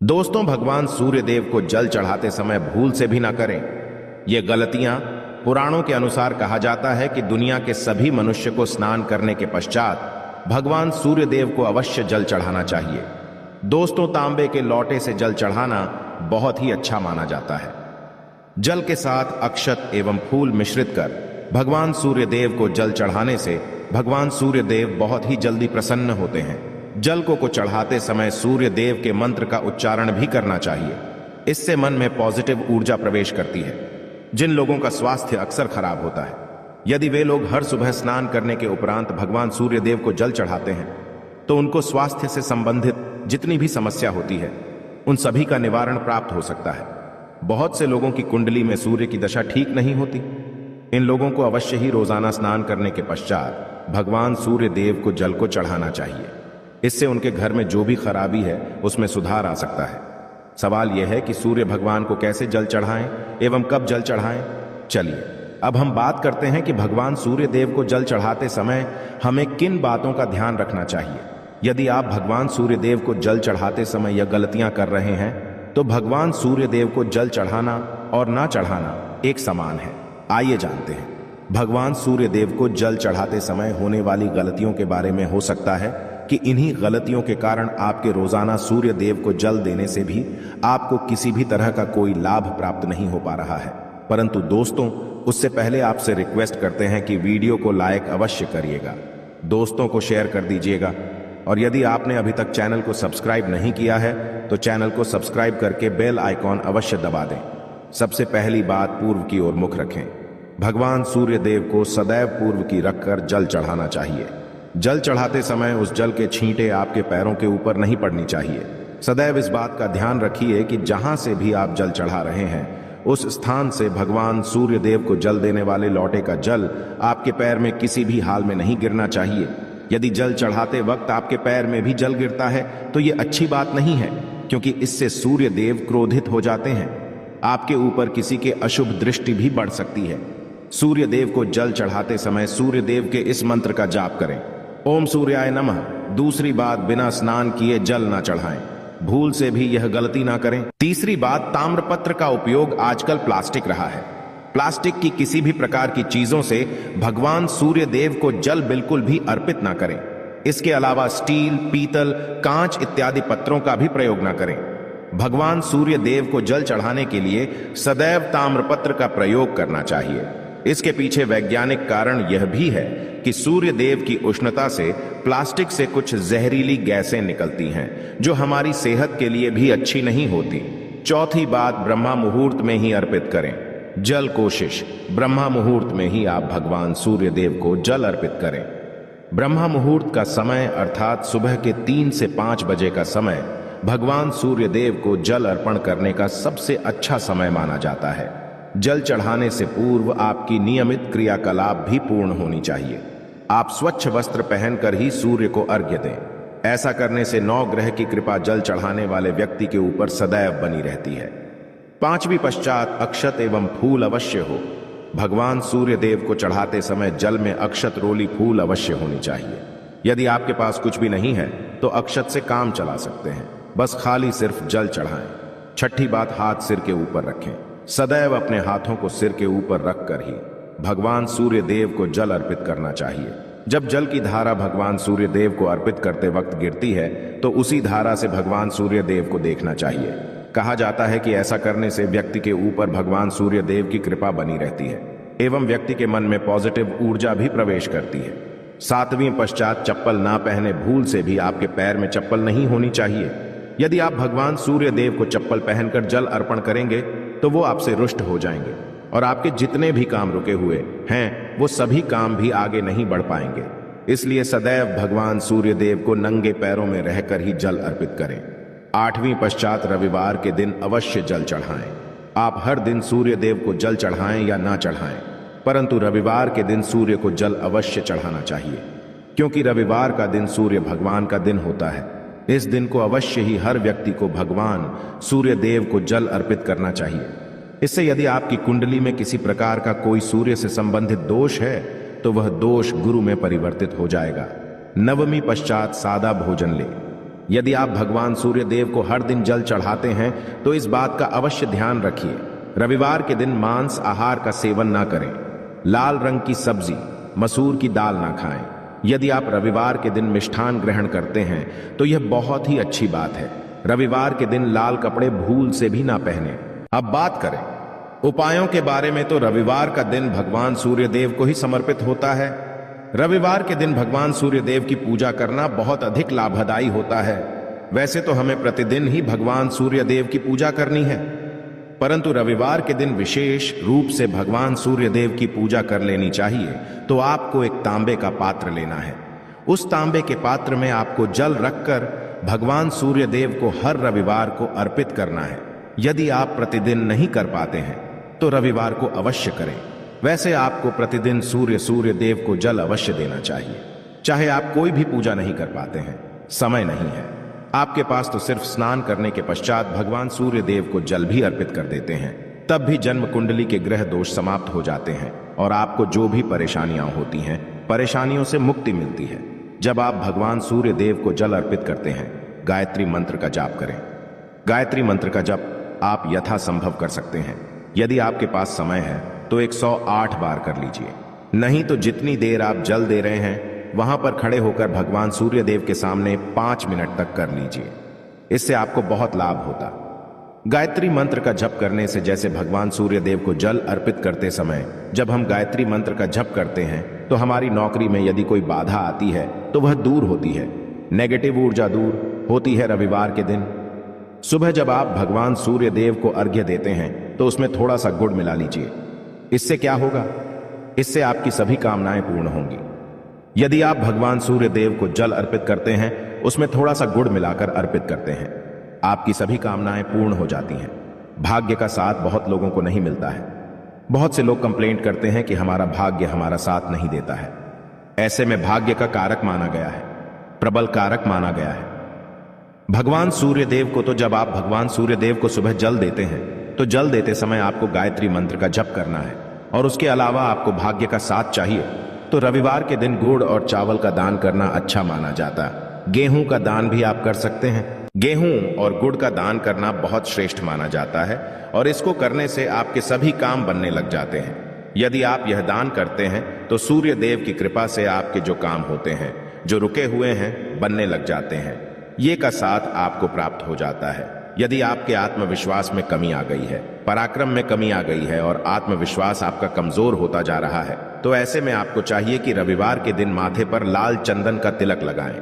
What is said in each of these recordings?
दोस्तों, भगवान सूर्य देव को जल चढ़ाते समय भूल से भी ना करें। ये गलतियां पुराणों के अनुसार कहा जाता है कि दुनिया के सभी मनुष्य को स्नान करने के पश्चात भगवान सूर्य देव को अवश्य जल चढ़ाना चाहिए। दोस्तों, तांबे के लोटे से जल चढ़ाना बहुत ही अच्छा माना जाता है। जल के साथ अक्षत एवं फूल मिश्रित कर भगवान सूर्य देव को जल चढ़ाने से भगवान सूर्य देव बहुत ही जल्दी प्रसन्न होते हैं। जल को चढ़ाते समय सूर्य देव के मंत्र का उच्चारण भी करना चाहिए। इससे मन में पॉजिटिव ऊर्जा प्रवेश करती है। जिन लोगों का स्वास्थ्य अक्सर खराब होता है, यदि वे लोग हर सुबह स्नान करने के उपरांत भगवान सूर्य देव को जल चढ़ाते हैं तो उनको स्वास्थ्य से संबंधित जितनी भी समस्या होती है उन सभी का निवारण प्राप्त हो सकता है। बहुत से लोगों की कुंडली में सूर्य की दशा ठीक नहीं होती। इन लोगों को अवश्य ही रोजाना स्नान करने के पश्चात भगवान सूर्य देव को जल को चढ़ाना चाहिए। इससे उनके घर में जो भी खराबी है उसमें सुधार आ सकता है। सवाल यह है कि सूर्य भगवान को कैसे जल चढ़ाएं एवं कब जल चढ़ाएं। चलिए अब हम बात करते हैं कि भगवान सूर्य देव को जल चढ़ाते समय हमें किन बातों का ध्यान रखना चाहिए। यदि आप भगवान सूर्य देव को जल चढ़ाते समय यह गलतियां कर रहे हैं तो भगवान सूर्य देव को जल चढ़ाना और ना चढ़ाना एक समान है। आइए जानते हैं भगवान सूर्य देव को जल चढ़ाते समय होने वाली गलतियों के बारे में। हो सकता है कि इन्हीं गलतियों के कारण आपके रोजाना सूर्य देव को जल देने से भी आपको किसी भी तरह का कोई लाभ प्राप्त नहीं हो पा रहा है। परंतु दोस्तों, उससे पहले आपसे रिक्वेस्ट करते हैं कि वीडियो को लाइक अवश्य करिएगा, दोस्तों को शेयर कर दीजिएगा और यदि आपने अभी तक चैनल को सब्सक्राइब नहीं किया है तो चैनल को सब्सक्राइब करके बेल आइकॉन अवश्य दबा दें। सबसे पहली बात, पूर्व की ओर मुख रखें। भगवान सूर्य देव को सदैव पूर्व की रखकर जल चढ़ाना चाहिए। जल चढ़ाते समय उस जल के छींटे आपके पैरों के ऊपर नहीं पड़नी चाहिए। सदैव इस बात का ध्यान रखिए कि जहां से भी आप जल चढ़ा रहे हैं उस स्थान से भगवान सूर्य देव को जल देने वाले लोटे का जल आपके पैर में किसी भी हाल में नहीं गिरना चाहिए। यदि जल चढ़ाते वक्त आपके पैर में भी जल गिरता है तो ये अच्छी बात नहीं है, क्योंकि इससे सूर्य देव क्रोधित हो जाते हैं। आपके ऊपर किसी के अशुभ दृष्टि भी बढ़ सकती है। सूर्य देव को जल चढ़ाते समय सूर्य देव के इस मंत्र का जाप करें, ओम सूर्याय नमः। दूसरी बात, बिना स्नान किए जल ना चढ़ाएं। भूल से भी यह गलती ना करें। तीसरी बात, ताम्रपत्र का उपयोग आजकल प्लास्टिक रहा है। प्लास्टिक की किसी भी प्रकार की चीजों से भगवान सूर्य देव को जल बिल्कुल भी अर्पित ना करें। इसके अलावा स्टील, पीतल, कांच इत्यादि पत्रों का भी प्रयोग ना करें। भगवान सूर्य देव को जल चढ़ाने के लिए सदैव ताम्रपत्र का प्रयोग करना चाहिए। इसके पीछे वैज्ञानिक कारण यह भी है कि सूर्य देव की उष्णता से प्लास्टिक से कुछ जहरीली गैसें निकलती हैं जो हमारी सेहत के लिए भी अच्छी नहीं होती। चौथी बात, ब्रह्मा मुहूर्त में ही अर्पित करें। जल कोशिश, ब्रह्मा मुहूर्त में ही आप भगवान सूर्य देव को जल अर्पित करें। ब्रह्मा मुहूर्त का समय अर्थात सुबह के 3 से 5 बजे का समय भगवान सूर्य देव को जल अर्पण करने का सबसे अच्छा समय माना जाता है। जल चढ़ाने से पूर्व आपकी नियमित क्रियाकलाप भी पूर्ण होनी चाहिए। आप स्वच्छ वस्त्र पहनकर ही सूर्य को अर्घ्य दें। ऐसा करने से 9 ग्रह की कृपा जल चढ़ाने वाले व्यक्ति के ऊपर सदैव बनी रहती है। पांचवी पश्चात, अक्षत एवं फूल अवश्य हो। भगवान सूर्य देव को चढ़ाते समय जल में अक्षत, रोली, फूल अवश्य होनी चाहिए। यदि आपके पास कुछ भी नहीं है तो अक्षत से काम चला सकते हैं, बस खाली सिर्फ जल चढ़ाएं। छठी बात, हाथ सिर के ऊपर रखें। सदैव अपने हाथों को सिर के ऊपर रखकर ही भगवान सूर्य देव को जल अर्पित करना चाहिए। जब जल की धारा भगवान सूर्य देव को अर्पित करते वक्त गिरती है तो उसी धारा से भगवान सूर्य देव को देखना चाहिए। कहा जाता है कि ऐसा करने से व्यक्ति के ऊपर भगवान सूर्य देव की कृपा बनी रहती है एवं व्यक्ति के मन में पॉजिटिव ऊर्जा भी प्रवेश करती है। सातवीं पश्चात, चप्पल ना पहने। भूल से भी आपके पैर में चप्पल नहीं होनी चाहिए। यदि आप भगवान सूर्य देव को चप्पल पहनकर जल अर्पण करेंगे तो वो आपसे रुष्ट हो जाएंगे और आपके जितने भी काम रुके हुए हैं वो सभी काम भी आगे नहीं बढ़ पाएंगे। इसलिए सदैव भगवान सूर्य देव को नंगे पैरों में रहकर ही जल अर्पित करें। आठवीं पश्चात, रविवार के दिन अवश्य जल चढ़ाएं। आप हर दिन सूर्य देव को जल चढ़ाएं या ना चढ़ाएं, परंतु रविवार के दिन सूर्य को जल अवश्य चढ़ाना चाहिए, क्योंकि रविवार का दिन सूर्य भगवान का दिन होता है। इस दिन को अवश्य ही हर व्यक्ति को भगवान सूर्य देव को जल अर्पित करना चाहिए। इससे यदि आपकी कुंडली में किसी प्रकार का कोई सूर्य से संबंधित दोष है तो वह दोष गुरु में परिवर्तित हो जाएगा। नवमी पश्चात, सादा भोजन ले। यदि आप भगवान सूर्य देव को हर दिन जल चढ़ाते हैं तो इस बात का अवश्य ध्यान रखिए, रविवार के दिन मांस आहार का सेवन ना करें, लाल रंग की सब्जी, मसूर की दाल ना खाएं। यदि आप रविवार के दिन मिष्ठान ग्रहण करते हैं तो यह बहुत ही अच्छी बात है। रविवार के दिन लाल कपड़े भूल से भी ना पहने। अब बात करें उपायों के बारे में, तो रविवार का दिन भगवान सूर्य देव को ही समर्पित होता है। रविवार के दिन भगवान सूर्य देव की पूजा करना बहुत अधिक लाभदायी होता है। वैसे तो हमें प्रतिदिन ही भगवान सूर्य देव की पूजा करनी है, परंतु रविवार के दिन विशेष रूप से भगवान सूर्य देव की पूजा कर लेनी चाहिए। तो आपको एक तांबे का पात्र लेना है। उस तांबे के पात्र में आपको जल रखकर भगवान सूर्य देव को हर रविवार को अर्पित करना है। यदि आप प्रतिदिन नहीं कर पाते हैं तो रविवार को अवश्य करें। वैसे आपको प्रतिदिन सूर्य देव को जल अवश्य देना चाहिए, चाहे आप कोई भी पूजा नहीं कर पाते हैं, समय नहीं है आपके पास, तो सिर्फ स्नान करने के पश्चात भगवान सूर्य देव को जल भी अर्पित कर देते हैं। तब भी जन्म कुंडली के ग्रह दोष समाप्त हो जाते हैं और आपको जो भी परेशानियां होती हैं, परेशानियों से मुक्ति मिलती है। जब आप भगवान सूर्य देव को जल अर्पित करते हैं, गायत्री मंत्र का जाप करें। गायत्री मंत्र का जप आप यथासंभव कर सकते हैं। यदि आपके पास समय है तो 108 बार कर लीजिए, नहीं तो जितनी देर आप जल दे रहे हैं वहां पर खड़े होकर भगवान सूर्य देव के सामने 5 मिनट तक कर लीजिए। इससे आपको बहुत लाभ होता। गायत्री मंत्र का जप करने से, जैसे भगवान सूर्य देव को जल अर्पित करते समय जब हम गायत्री मंत्र का जप करते हैं तो हमारी नौकरी में यदि कोई बाधा आती है तो वह दूर होती है, नेगेटिव ऊर्जा दूर होती है। रविवार के दिन सुबह जब आप भगवान सूर्य देव को अर्घ्य देते हैं तो उसमें थोड़ा सा गुड़ मिला लीजिए। इससे क्या होगा? इससे आपकी सभी कामनाएं पूर्ण होंगी। यदि आप भगवान सूर्य देव को जल अर्पित करते हैं, उसमें थोड़ा सा गुड़ मिलाकर अर्पित करते हैं, आपकी सभी कामनाएं पूर्ण हो जाती हैं। भाग्य का साथ बहुत लोगों को नहीं मिलता है। बहुत से लोग कंप्लेंट करते हैं कि हमारा भाग्य हमारा साथ नहीं देता है। ऐसे में भाग्य का कारक माना गया है, प्रबल कारक माना गया है भगवान सूर्य देव को। तो जब आप भगवान सूर्य देव को सुबह जल देते हैं तो जल देते समय आपको गायत्री मंत्र का जप करना है, और उसके अलावा आपको भाग्य का साथ चाहिए तो रविवार के दिन गुड़ और चावल का दान करना अच्छा माना जाता है। गेहूं का दान भी आप कर सकते हैं। गेहूं और गुड़ का दान करना बहुत श्रेष्ठ माना जाता है और इसको करने से आपके सभी काम बनने लग जाते हैं। यदि आप यह दान करते हैं तो सूर्य देव की कृपा से आपके जो काम होते हैं, जो रुके हुए हैं, बनने लग जाते हैं। ये का साथ आपको प्राप्त हो जाता है। यदि आपके आत्मविश्वास में कमी आ गई है, पराक्रम में कमी आ गई है और आत्मविश्वास आपका कमजोर होता जा रहा है, तो ऐसे में आपको चाहिए कि रविवार के दिन माथे पर लाल चंदन का तिलक लगाएं।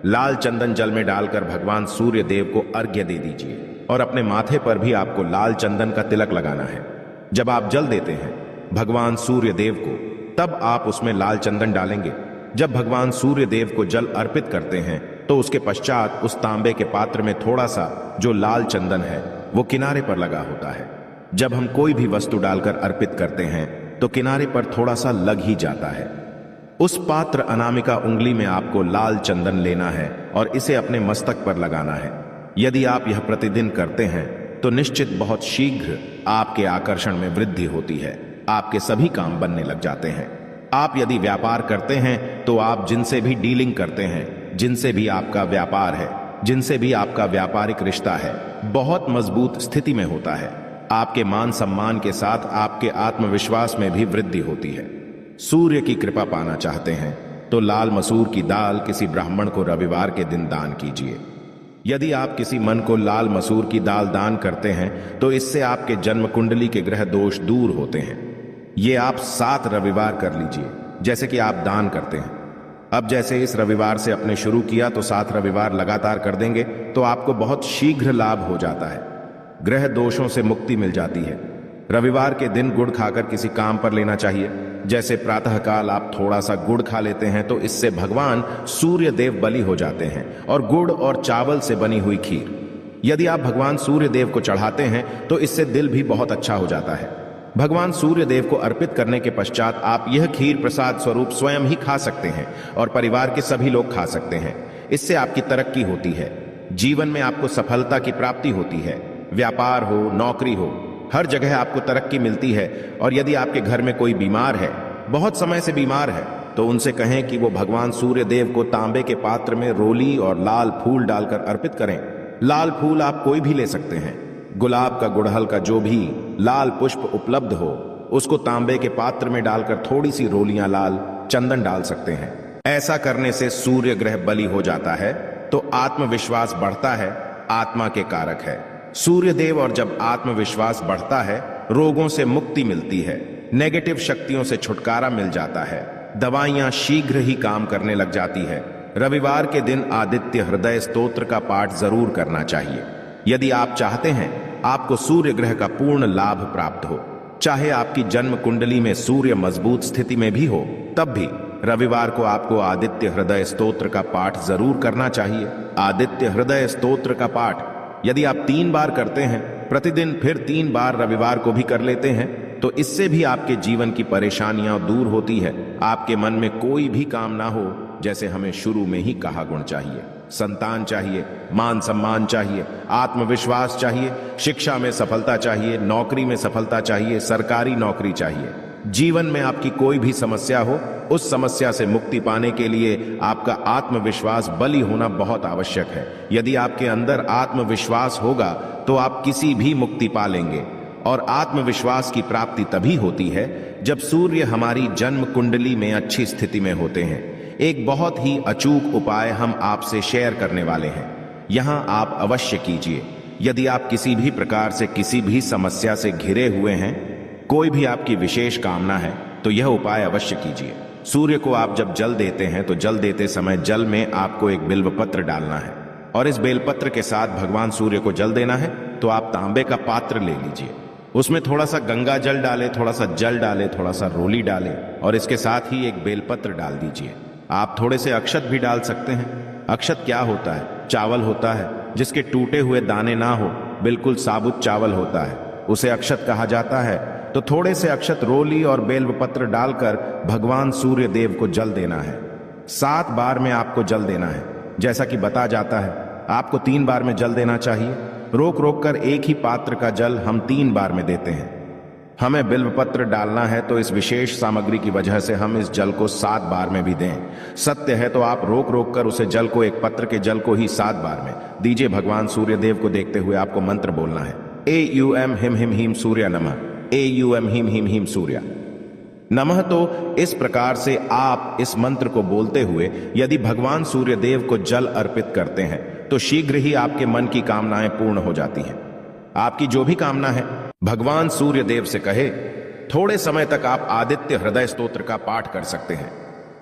लाल चंदन जल में डालकर भगवान सूर्य देव को अर्घ्य दे दीजिए और अपने माथे पर भी आपको लाल चंदन का तिलक लगाना है। जब आप जल देते हैं भगवान सूर्य देव को, तब आप उसमें लाल चंदन डालेंगे। जब भगवान सूर्य देव को जल अर्पित करते हैं तो उसके पश्चात उस तांबे के पात्र में थोड़ा सा जो लाल चंदन है वो किनारे पर लगा होता है। जब हम कोई भी वस्तु डालकर अर्पित करते हैं तो किनारे पर थोड़ा सा लग ही जाता है। उस पात्र अनामिका उंगली में आपको लाल चंदन लेना है और इसे अपने मस्तक पर लगाना है। यदि आप यह प्रतिदिन करते हैं तो निश्चित बहुत शीघ्र आपके आकर्षण में वृद्धि होती है, आपके सभी काम बनने लग जाते हैं। आप यदि व्यापार करते हैं तो आप जिनसे भी डीलिंग करते हैं, जिनसे भी आपका व्यापार है, जिनसे भी आपका व्यापारिक रिश्ता है, बहुत मजबूत स्थिति में होता है। आपके मान सम्मान के साथ आपके आत्मविश्वास में भी वृद्धि होती है। सूर्य की कृपा पाना चाहते हैं तो लाल मसूर की दाल किसी ब्राह्मण को रविवार के दिन दान कीजिए। यदि आप किसी मन को लाल मसूर की दाल दान करते हैं तो इससे आपके जन्म कुंडली के ग्रह दोष दूर होते हैं। ये आप 7 रविवार कर लीजिए जैसे कि आप दान करते हैं। अब जैसे इस रविवार से अपने शुरू किया तो 7 रविवार लगातार कर देंगे तो आपको बहुत शीघ्र लाभ हो जाता है, ग्रह दोषों से मुक्ति मिल जाती है। रविवार के दिन गुड़ खाकर किसी काम पर लेना चाहिए। जैसे प्रातःकाल आप थोड़ा सा गुड़ खा लेते हैं तो इससे भगवान सूर्य देव बलि हो जाते हैं, और गुड़ और चावल से बनी हुई खीर यदि आप भगवान सूर्य देव को चढ़ाते हैं तो इससे दिल भी बहुत अच्छा हो जाता है। भगवान सूर्य देव को अर्पित करने के पश्चात आप यह खीर प्रसाद स्वरूप स्वयं ही खा सकते हैं और परिवार के सभी लोग खा सकते हैं। इससे आपकी तरक्की होती है, जीवन में आपको सफलता की प्राप्ति होती है। व्यापार हो, नौकरी हो, हर जगह आपको तरक्की मिलती है। और यदि आपके घर में कोई बीमार है, बहुत समय से बीमार है, तो उनसे कहें कि वो भगवान सूर्य देव को तांबे के पात्र में रोली और लाल फूल डालकर अर्पित करें। लाल फूल आप कोई भी ले सकते हैं। गुलाब का, गुड़हल का, जो भी लाल पुष्प उपलब्ध हो उसको तांबे के पात्र में डालकर थोड़ी सी रोलियां लाल चंदन डाल सकते हैं। ऐसा करने से सूर्य ग्रह बलि हो जाता है तो आत्मविश्वास बढ़ता है, आत्मा के कारक है सूर्य देव। और जब आत्मविश्वास बढ़ता है रोगों से मुक्ति मिलती है, नेगेटिव शक्तियों से छुटकारा मिल जाता है, दवाइयां शीघ्र ही काम करने लग जाती है। रविवार के दिन आदित्य हृदय स्तोत्र का पाठ जरूर करना चाहिए यदि आप चाहते हैं आपको सूर्य ग्रह का पूर्ण लाभ प्राप्त हो। चाहे आपकी जन्म कुंडली में सूर्य मजबूत स्थिति में भी हो, तब भी रविवार को आपको आदित्य हृदय स्तोत्र का पाठ जरूर करना चाहिए। आदित्य हृदय स्तोत्र का पाठ यदि आप 3 बार करते हैं प्रतिदिन, फिर 3 बार रविवार को भी कर लेते हैं, तो इससे भी आपके जीवन की परेशानियां दूर होती है। आपके मन में कोई भी काम ना हो, जैसे हमें शुरू में ही कहा, गुण चाहिए, संतान चाहिए, मान सम्मान चाहिए, आत्मविश्वास चाहिए, शिक्षा में सफलता चाहिए, नौकरी में सफलता चाहिए, सरकारी नौकरी चाहिए। जीवन में आपकी कोई भी समस्या हो, उस समस्या से मुक्ति पाने के लिए आपका आत्मविश्वास बली होना बहुत आवश्यक है। यदि आपके अंदर आत्मविश्वास होगा तो आप किसी भी मुक्ति पा लेंगे। और आत्मविश्वास की प्राप्ति तभी होती है जब सूर्य हमारी जन्म कुंडली में अच्छी स्थिति में होते हैं। एक बहुत ही अचूक उपाय हम आपसे शेयर करने वाले हैं, यहां आप अवश्य कीजिए। यदि आप किसी भी प्रकार से किसी भी समस्या से घिरे हुए हैं, कोई भी आपकी विशेष कामना है, तो यह उपाय अवश्य कीजिए। सूर्य को आप जब जल देते हैं तो जल देते समय जल में आपको एक बिल्वपत्र डालना है और इस बेलपत्र के साथ भगवान सूर्य को जल देना है। तो आप तांबे का पात्र ले लीजिए, उसमें थोड़ा सा गंगा जल डालें, थोड़ा सा जल डालें, थोड़ा सा रोली डालें और इसके साथ ही एक बेलपत्र डाल दीजिए। आप थोड़े से अक्षत भी डाल सकते हैं। अक्षत क्या होता है? चावल होता है जिसके टूटे हुए दाने ना हो, बिल्कुल साबुत चावल होता है, उसे अक्षत कहा जाता है। तो थोड़े से अक्षत, रोली और बेलपत्र डालकर भगवान सूर्य देव को जल देना है। 7 बार में आपको जल देना है। जैसा कि बता जाता है आपको 3 बार में जल देना चाहिए। रोक रोक कर एक ही पात्र का जल हम 3 बार में देते हैं। हमें बिल्वपत्र डालना है तो इस विशेष सामग्री की वजह से हम इस जल को 7 बार में भी दें। सत्य है तो आप रोक रोक कर उसे जल को, एक पत्र के जल को ही 7 बार में दीजिए। भगवान सूर्य देव को देखते हुए आपको मंत्र बोलना है, AUM हिम हिम हीम सूर्य नमः, AUM हिम हिम हीम सूर्य नमः। तो इस प्रकार से आप इस मंत्र को बोलते हुए यदि भगवान सूर्य देव को जल अर्पित करते हैं तो शीघ्र ही आपके मन की कामनाएं पूर्ण हो जाती हैं। आपकी जो भी कामना है भगवान सूर्य देव से कहे। थोड़े समय तक आप आदित्य हृदय स्तोत्र का पाठ कर सकते हैं।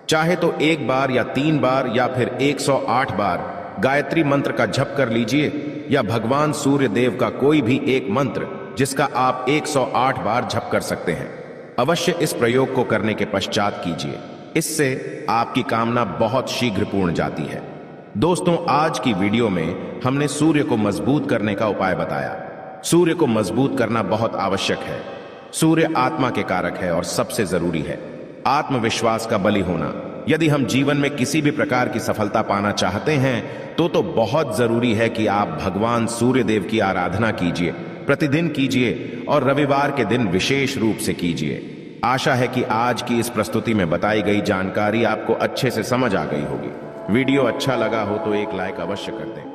चाहे तो 1 बार या 3 बार या फिर 108 बार गायत्री मंत्र का जप कर लीजिए, या भगवान सूर्य देव का कोई भी एक मंत्र जिसका आप 108 बार जप कर सकते हैं। अवश्य इस प्रयोग को करने के पश्चात कीजिए, इससे आपकी कामना बहुत शीघ्र पूर्ण जाती है। दोस्तों, आज की वीडियो में हमने सूर्य को मजबूत करने का उपाय बताया। सूर्य को मजबूत करना बहुत आवश्यक है। सूर्य आत्मा के कारक है और सबसे जरूरी है आत्मविश्वास का बलि होना। यदि हम जीवन में किसी भी प्रकार की सफलता पाना चाहते हैं तो बहुत जरूरी है कि आप भगवान सूर्य देव की आराधना कीजिए, प्रतिदिन कीजिए और रविवार के दिन विशेष रूप से कीजिए। आशा है कि आज की इस प्रस्तुति में बताई गई जानकारी आपको अच्छे से समझ आ गई होगी। वीडियो अच्छा लगा हो तो एक लाइक अवश्य कर दें।